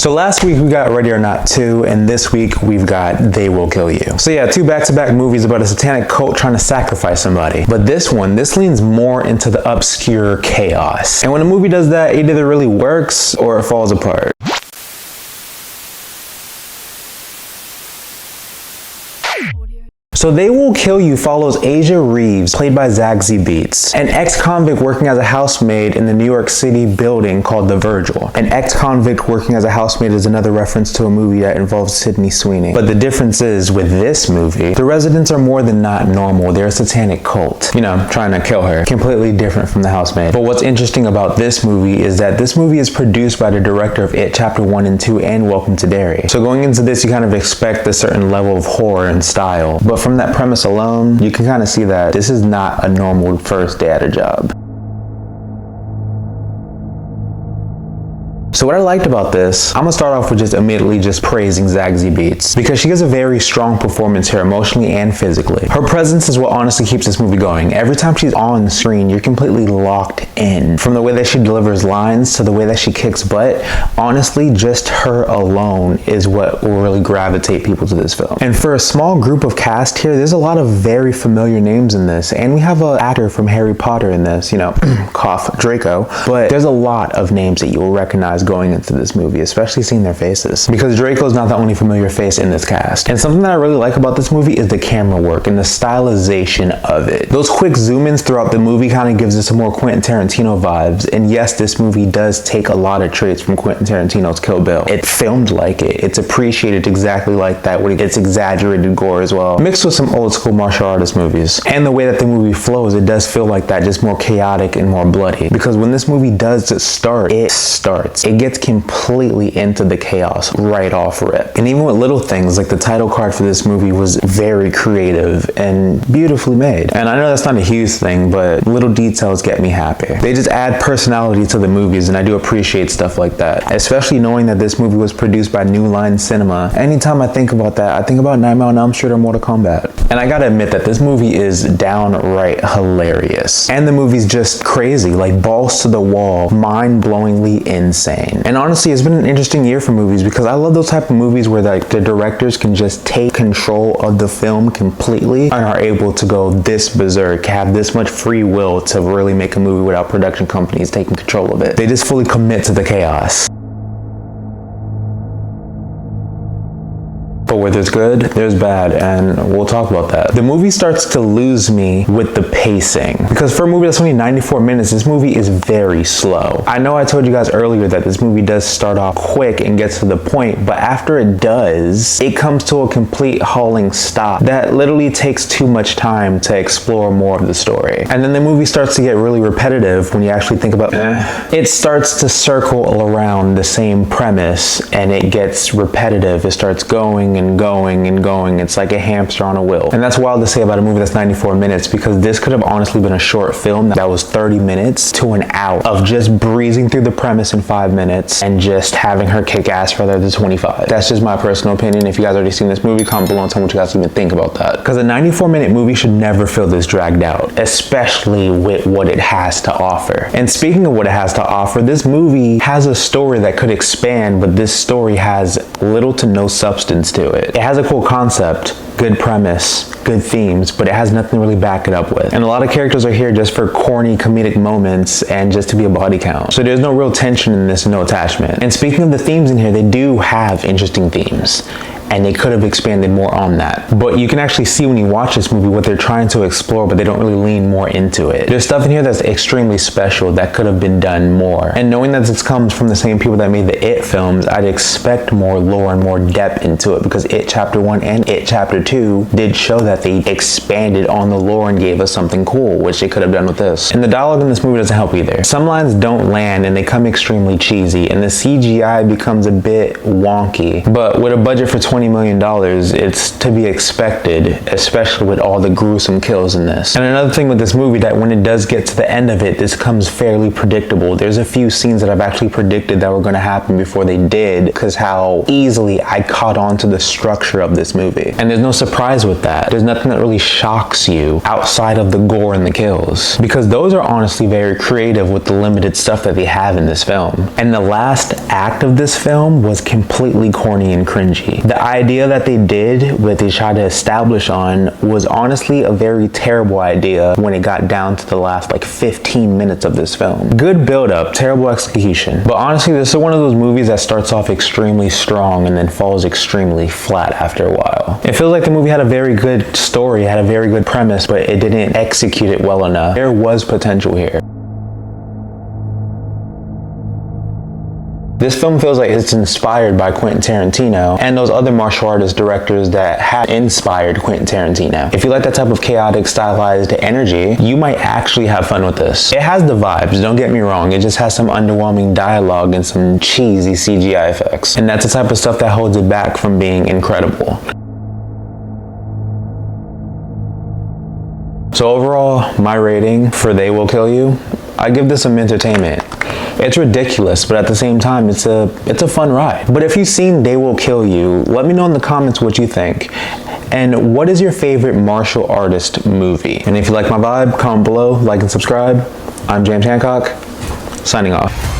So last week we got Ready or Not 2, and this week we've got They Will Kill You. So yeah, 2 back-to-back movies about a satanic cult trying to sacrifice somebody. But this leans more into the obscure chaos. And when a movie does that, it either really works or it falls apart. So They Will Kill You follows Asia Reeves, played by Zazie Beetz, an ex-convict working as a housemaid in the New York City building called The Virgil. An ex-convict working as a housemaid is another reference to a movie that involves Sydney Sweeney. But the difference is, with this movie, the residents are more than not normal. They're a satanic cult, you know, trying to kill her. Completely different from the housemaid. But what's interesting about this movie is that this movie is produced by the director of It Chapter 1 and 2 and Welcome to Derry. So going into this, you kind of expect a certain level of horror and style. But from that premise alone, you can kind of see that this is not a normal first day at a job. So what I liked about this, I'm gonna start off with just immediately just praising Zazie Beetz, because she gives a very strong performance here, emotionally and physically. Her presence is what honestly keeps this movie going. Every time she's on screen, you're completely locked in. From the way that she delivers lines to the way that she kicks butt, honestly, just her alone is what will really gravitate people to this film. And for a small group of cast here, there's a lot of very familiar names in this, and we have an actor from Harry Potter in this, you know, cough, Draco, but there's a lot of names that you will recognize going into this movie, especially seeing their faces, because Draco's not the only familiar face in this cast. And something that I really like about this movie is the camera work and the stylization of it. Those quick zoom-ins throughout the movie kind of gives us some more Quentin Tarantino vibes, and yes, this movie does take a lot of traits from Quentin Tarantino's Kill Bill. It filmed like it. It's appreciated exactly like that, when it gets exaggerated gore as well, mixed with some old school martial artist movies. And the way that the movie flows, it does feel like that, just more chaotic and more bloody, because when this movie does start, it starts. It gets completely into the chaos right off rip. And even with little things, like the title card for this movie was very creative and beautifully made. And I know that's not a huge thing, but little details get me happy. They just add personality to the movies, and I do appreciate stuff like that, especially knowing that this movie was produced by New Line Cinema. Anytime I think about that, I think about Nightmare on Elm Street or Mortal Kombat. And I gotta admit that this movie is downright hilarious. And the movie's just crazy, like balls to the wall, mind-blowingly insane. And honestly, it's been an interesting year for movies, because I love those type of movies where like the directors can just take control of the film completely and are able to go this berserk, have this much free will to really make a movie without production companies taking control of it. They just fully commit to the chaos. But where there's good, there's bad, and we'll talk about that. The movie starts to lose me with the pacing, because for a movie that's only 94 minutes, this movie is very slow. I know I told you guys earlier that this movie does start off quick and gets to the point, but after it does, it comes to a complete hauling stop that literally takes too much time to explore more of the story. And then the movie starts to get really repetitive when you actually think about it. It starts to circle around the same premise, and it gets repetitive. It starts going and going and going. It's like a hamster on a wheel. And that's wild to say about a movie that's 94 minutes, because this could have honestly been a short film that was 30 minutes to an hour of just breezing through the premise in 5 minutes and just having her kick ass for the other 25. That's just my personal opinion. If you guys already seen this movie, comment below and tell me what you guys even think about that. Because a 94-minute movie should never feel this dragged out, especially with what it has to offer. And speaking of what it has to offer, this movie has a story that could expand, but this story has little to no substance to it. It has a cool concept, good premise, good themes, but it has nothing to really back it up with. And a lot of characters are here just for corny comedic moments and just to be a body count. So there's no real tension in this and no attachment. And speaking of the themes in here, they do have interesting themes, and they could have expanded more on that. But you can actually see when you watch this movie what they're trying to explore, but they don't really lean more into it. There's stuff in here that's extremely special that could have been done more. And knowing that this comes from the same people that made the It films, I'd expect more lore and more depth into it, because It Chapter 1 and It Chapter 2 did show that they expanded on the lore and gave us something cool, which they could have done with this. And the dialogue in this movie doesn't help either. Some lines don't land and they come extremely cheesy, and the CGI becomes a bit wonky. But with a budget for $20 million, it's to be expected, especially with all the gruesome kills in this. And another thing with this movie, that when it does get to the end of it, this comes fairly predictable. There's a few scenes that I've actually predicted that were going to happen before they did, because how easily I caught on to the structure of this movie. And there's no surprise with that. There's nothing that really shocks you outside of the gore and the kills, because those are honestly very creative with the limited stuff that they have in this film. And the last act of this film was completely corny and cringy. The idea that they did, what they tried to establish on, was honestly a very terrible idea when it got down to the last like 15 minutes of this film. Good build up, terrible execution. But honestly, this is one of those movies that starts off extremely strong and then falls extremely flat after a while. It feels like the movie had a very good story, had a very good premise, but it didn't execute it well enough. There was potential here. This film feels like it's inspired by Quentin Tarantino and those other martial artist directors that have inspired Quentin Tarantino. If you like that type of chaotic, stylized energy, you might actually have fun with this. It has the vibes, don't get me wrong, it just has some underwhelming dialogue and some cheesy CGI effects. And that's the type of stuff that holds it back from being incredible. So overall, my rating for They Will Kill You, I give this some entertainment. It's ridiculous, but at the same time, it's a fun ride. But if you've seen They Will Kill You, let me know in the comments what you think. And what is your favorite martial artist movie? And if you like my vibe, comment below, like and subscribe. I'm James Hancock, signing off.